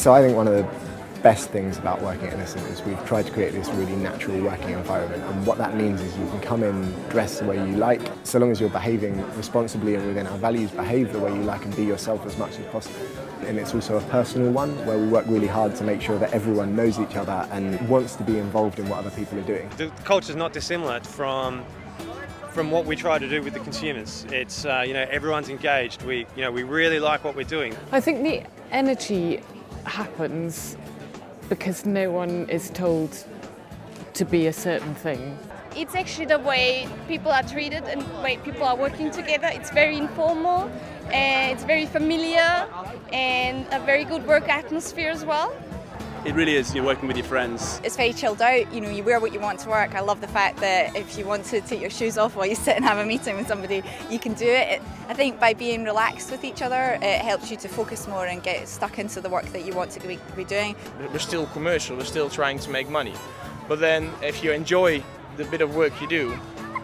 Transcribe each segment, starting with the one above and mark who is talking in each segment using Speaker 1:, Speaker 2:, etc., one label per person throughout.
Speaker 1: So I think one of the best things about working at Innocent is we've tried to create this really natural working environment, and what that means is you can come in dressed the way you like, so long as you're behaving responsibly and within our values, behave the way you like and be yourself as much as possible. And it's also a personal one where we work really hard to make sure that everyone knows each other and wants to be involved in what other people are doing.
Speaker 2: The culture is not dissimilar from what we try to do with the consumers. It's everyone's engaged. We really like what we're doing.
Speaker 3: I think the energy happens because no one is told to be a certain thing.
Speaker 4: It's actually the way people are treated and the way people are working together. It's very informal, and it's very familiar, and a very good work atmosphere as well.
Speaker 5: It really is, you're working with your friends.
Speaker 6: It's very chilled out, you wear what you want to work. I love the fact that if you want to take your shoes off while you sit and have a meeting with somebody, you can do it. I think by being relaxed with each other, it helps you to focus more and get stuck into the work that you want to be doing.
Speaker 7: We're still commercial, we're still trying to make money. But then if you enjoy the bit of work you do,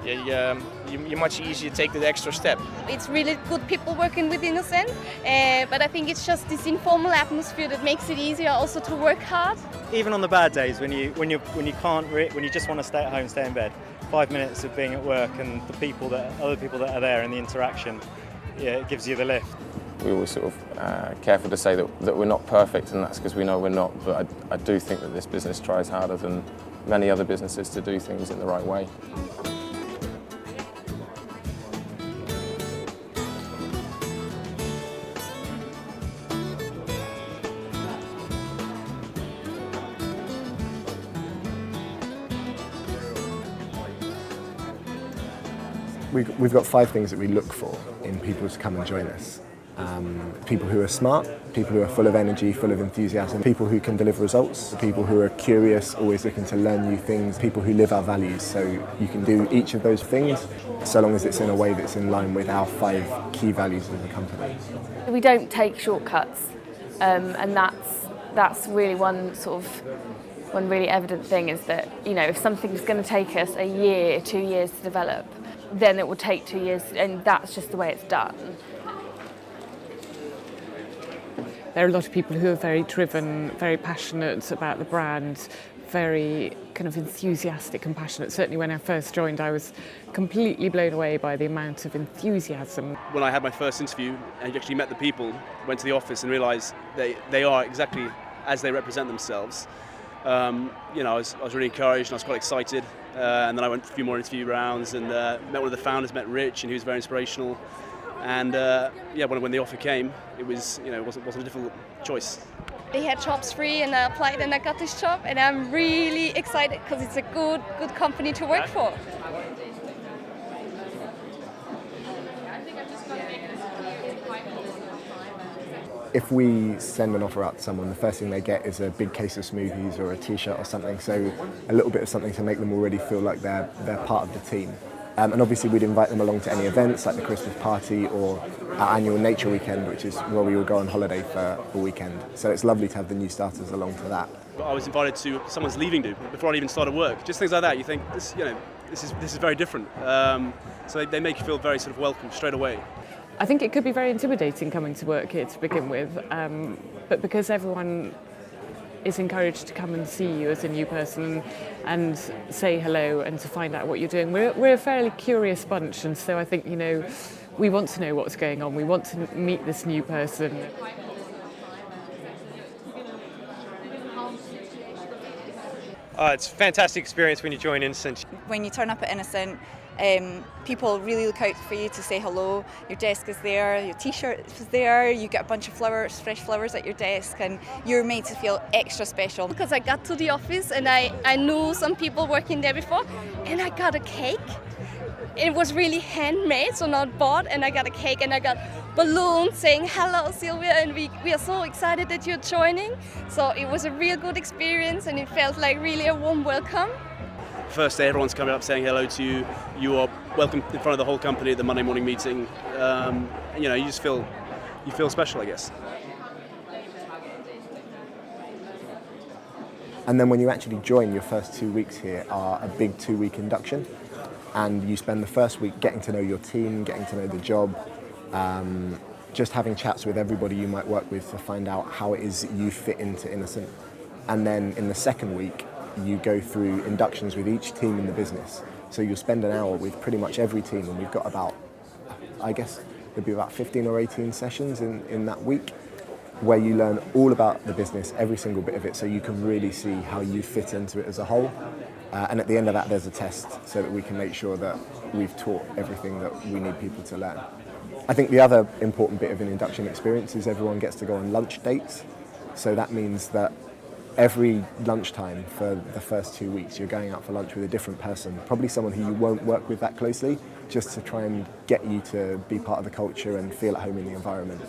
Speaker 7: you're much easier to take the extra step.
Speaker 4: It's really good people working with Innocent, but I think it's just this informal atmosphere that makes it easier also to work hard.
Speaker 8: Even on the bad days when you just want to stay at home, stay in bed, 5 minutes of being at work and other people that are there and the interaction, it gives you the lift.
Speaker 9: We're always sort of careful to say that we're not perfect, and that's because we know we're not, but I do think that this business tries harder than many other businesses to do things in the right way.
Speaker 1: We've got 5 things that we look for in people to come and join us. People who are smart, people who are full of energy, full of enthusiasm, people who can deliver results, people who are curious, always looking to learn new things, people who live our values. So you can do each of those things so long as it's in a way that's in line with our 5 key values as a company.
Speaker 10: We don't take shortcuts, and that's really one really evident thing is that, if something's going to take us a year, 2 years to develop, then it will take 2 years, and that's just the way it's done.
Speaker 3: There are a lot of people who are very driven, very passionate about the brand, very kind of enthusiastic and passionate. Certainly when I first joined, I was completely blown away by the amount of enthusiasm.
Speaker 5: When I had my first interview and actually met the people, went to the office and realised they are exactly as they represent themselves, I was really encouraged and I was quite excited. And then I went a few more interview rounds and met one of the founders, met Rich, and he was very inspirational. And when the offer came, it wasn't a difficult choice.
Speaker 4: They had jobs free and I applied and I got this job, and I'm really excited because it's a good company to work for.
Speaker 1: If we send an offer out to someone, the first thing they get is a big case of smoothies or a t-shirt or something, so a little bit of something to make them already feel like they're part of the team. And obviously we'd invite them along to any events like the Christmas party or our annual nature weekend, which is where we will go on holiday for a weekend. So it's lovely to have the new starters along to that.
Speaker 5: I was invited to someone's leaving do before I even started work. Just things like that. You think this is very different. So they make you feel very sort of welcome straight away.
Speaker 3: I think it could be very intimidating coming to work here to begin with, but because everyone is encouraged to come and see you as a new person and say hello and to find out what you're doing. We're a fairly curious bunch, and so I think, we want to know what's going on. We want to meet this new person.
Speaker 2: It's a fantastic experience when you join Innocent.
Speaker 6: When you turn up at Innocent, people really look out for you to say hello. Your desk is there, your t-shirt is there, you get a bunch of flowers, fresh flowers at your desk, and you're made to feel extra special.
Speaker 4: Because I got to the office and I knew some people working there before, and I got a cake. It was really handmade, so not bought, and I got a cake and I got balloons saying hello Sylvia, and we are so excited that you're joining. So it was a real good experience and it felt like really a warm welcome.
Speaker 5: First day, everyone's coming up saying hello to you. You are welcome in front of the whole company at the Monday morning meeting. You just feel special, I guess.
Speaker 1: And then when you actually join, your first 2 weeks here are a big 2-week induction, and you spend the first week getting to know your team, getting to know the job, just having chats with everybody you might work with to find out how it is you fit into Innocent. And then in the second week, you go through inductions with each team in the business. So you'll spend an hour with pretty much every team, and we've got about, I guess, there'll be about 15 or 18 sessions in that week, where you learn all about the business, every single bit of it, so you can really see how you fit into it as a whole. And at the end of that, there's a test so that we can make sure that we've taught everything that we need people to learn. I think the other important bit of an induction experience is everyone gets to go on lunch dates. So that means that every lunchtime for the first 2 weeks, you're going out for lunch with a different person, probably someone who you won't work with that closely, just to try and get you to be part of the culture and feel at home in the environment.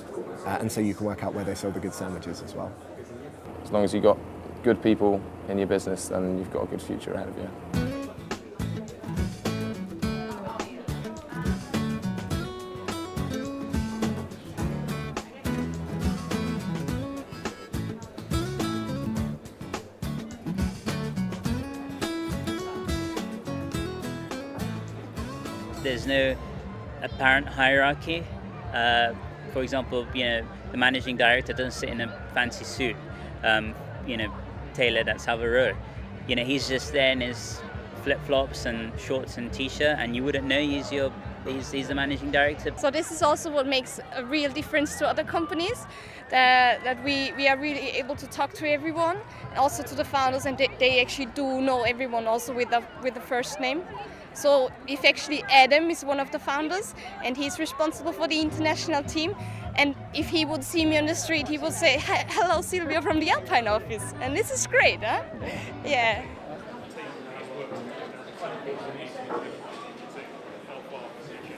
Speaker 1: And so you can work out where they sell the good sandwiches as well.
Speaker 9: As long as you've got good people in your business, then you've got a good future ahead of you.
Speaker 11: There's no apparent hierarchy. For example, the managing director doesn't sit in a fancy suit, tailored at Salvador. He's just there in his flip-flops and shorts and t-shirt, and you wouldn't know he's the managing director.
Speaker 4: So this is also what makes a real difference to other companies, that we are really able to talk to everyone, also to the founders, and they actually do know everyone also with the first name. So if actually Adam is one of the founders and he's responsible for the international team, and if he would see me on the street, he would say, "Hello, Sylvia from the Alpine office." And this is great, huh? Yeah.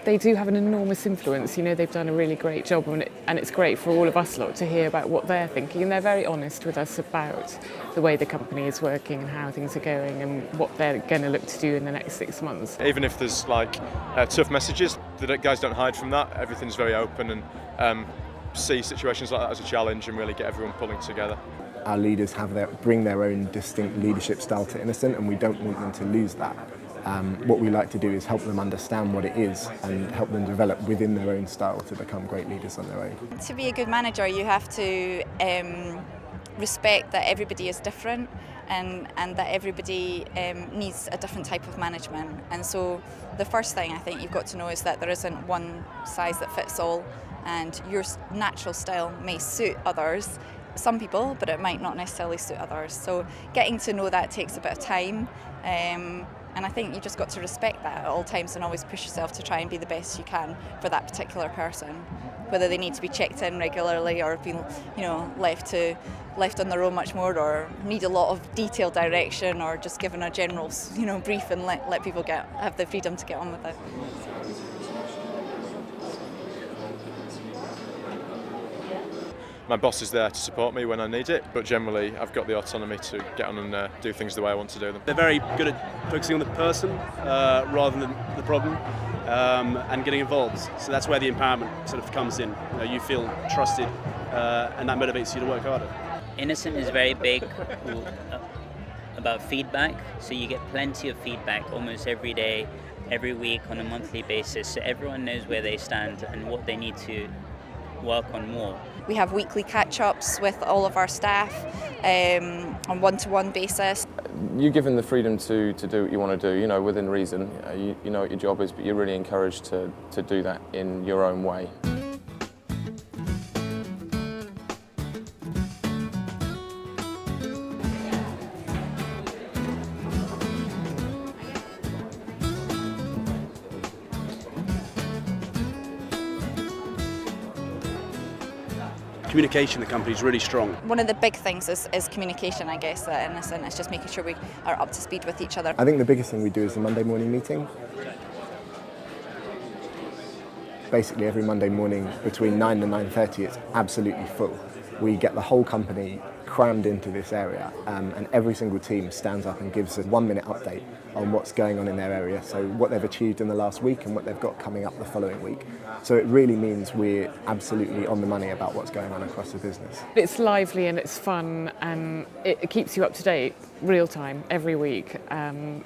Speaker 3: They do have an enormous influence. They've done a really great job, and it's great for all of us lot to hear about what they're thinking. And they're very honest with us about the way the company is working and how things are going and what they're going to look to do in the next 6 months.
Speaker 12: Even if there's tough messages, the guys don't hide from that. Everything's very open and see situations like that as a challenge and really get everyone pulling together.
Speaker 1: Our leaders bring their own distinct leadership style to Innocent, and we don't want them to lose that. What we like to do is help them understand what it is and help them develop within their own style to become great leaders on their own.
Speaker 6: To be a good manager, you have to respect that everybody is different and that everybody needs a different type of management. And so the first thing I think you've got to know is that there isn't one size that fits all, and your natural style may suit others, some people, but it might not necessarily suit others. So getting to know that takes a bit of time. And I think you just got to respect that at all times and always push yourself to try and be the best you can for that particular person. Whether they need to be checked in regularly or been, left on their own much more, or need a lot of detailed direction, or just given a general, brief and let people have the freedom to get on with it.
Speaker 12: My boss is there to support me when I need it, but generally I've got the autonomy to get on and do things the way I want to do them.
Speaker 5: They're very good at focusing on the person rather than the problem, and getting involved. So that's where the empowerment sort of comes in. You feel trusted, and that motivates you to work harder.
Speaker 11: Innocent is very big about feedback, so you get plenty of feedback almost every day, every week, on a monthly basis, so everyone knows where they stand and what they need to work on more.
Speaker 6: We have weekly catch-ups with all of our staff on one-to-one basis.
Speaker 9: You're given the freedom to do what you want to do, within reason. You know what your job is, but you're really encouraged to do that in your own way.
Speaker 5: Communication in the company is really strong.
Speaker 6: One of the big things is communication, I guess, at Innocent. It's just making sure we are up to speed with each other.
Speaker 1: I think the biggest thing we do is the Monday morning meeting. Basically every Monday morning between 9 and 9:30 it's absolutely full. We get the whole company crammed into this area, and every single team stands up and gives a 1-minute update on what's going on in their area, so what they've achieved in the last week and what they've got coming up the following week. So it really means we're absolutely on the money about what's going on across the business.
Speaker 3: It's lively and it's fun, and it keeps you up to date real time every week.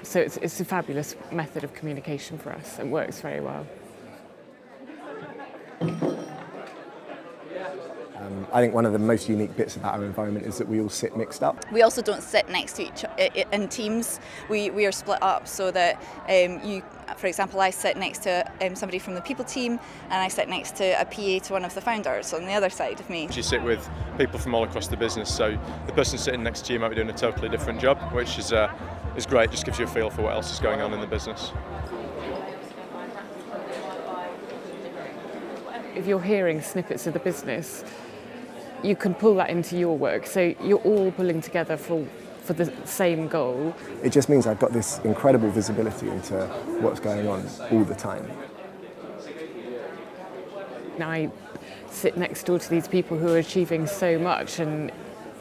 Speaker 3: So it's a fabulous method of communication for us and works very well.
Speaker 1: I think one of the most unique bits about our environment is that we all sit mixed up.
Speaker 6: We also don't sit next to each in teams. We are split up so that for example, I sit next to somebody from the people team, and I sit next to a PA to one of the founders on the other side of me.
Speaker 12: You sit with people from all across the business, so the person sitting next to you might be doing a totally different job, which is great. Just gives you a feel for what else is going on in the business.
Speaker 3: If you're hearing snippets of the business, you can pull that into your work. So you're all pulling together for the same goal.
Speaker 1: It just means I've got this incredible visibility into what's going on all the time.
Speaker 3: Now I sit next door to these people who are achieving so much, and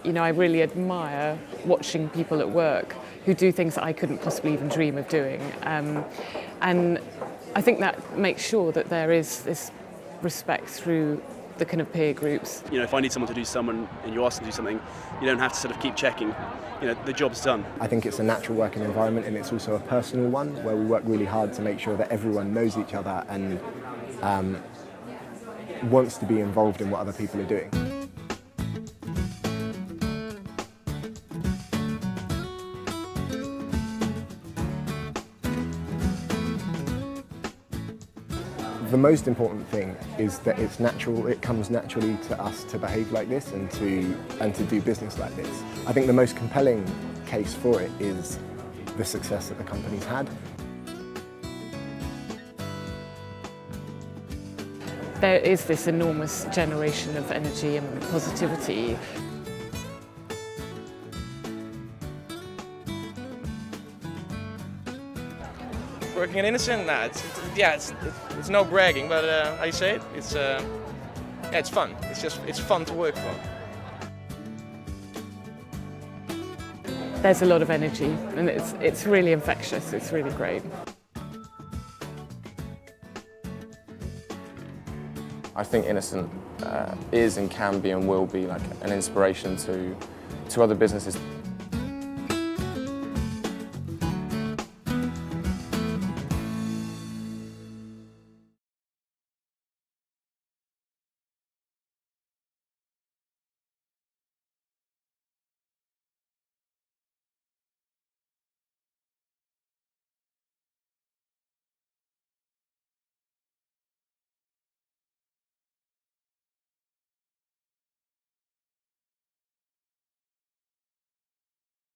Speaker 3: I really admire watching people at work who do things that I couldn't possibly even dream of doing. And I think that makes sure that there is this respect through the kind of peer groups.
Speaker 5: If I need someone to do someone and you ask them to do something, you don't have to sort of keep checking. The job's done.
Speaker 1: I think it's a natural working environment, and it's also a personal one where we work really hard to make sure that everyone knows each other and wants to be involved in what other people are doing. The most important thing is that it's natural. It comes naturally to us to behave like this and to do business like this. I think the most compelling case for it is the success that the company's had.
Speaker 3: There is this enormous generation of energy and positivity.
Speaker 7: Working at Innocent, it's no bragging, but how you say it? It's fun. It's fun to work for.
Speaker 3: There's a lot of energy, and it's really infectious. It's really great.
Speaker 9: I think Innocent is and can be and will be like an inspiration to other businesses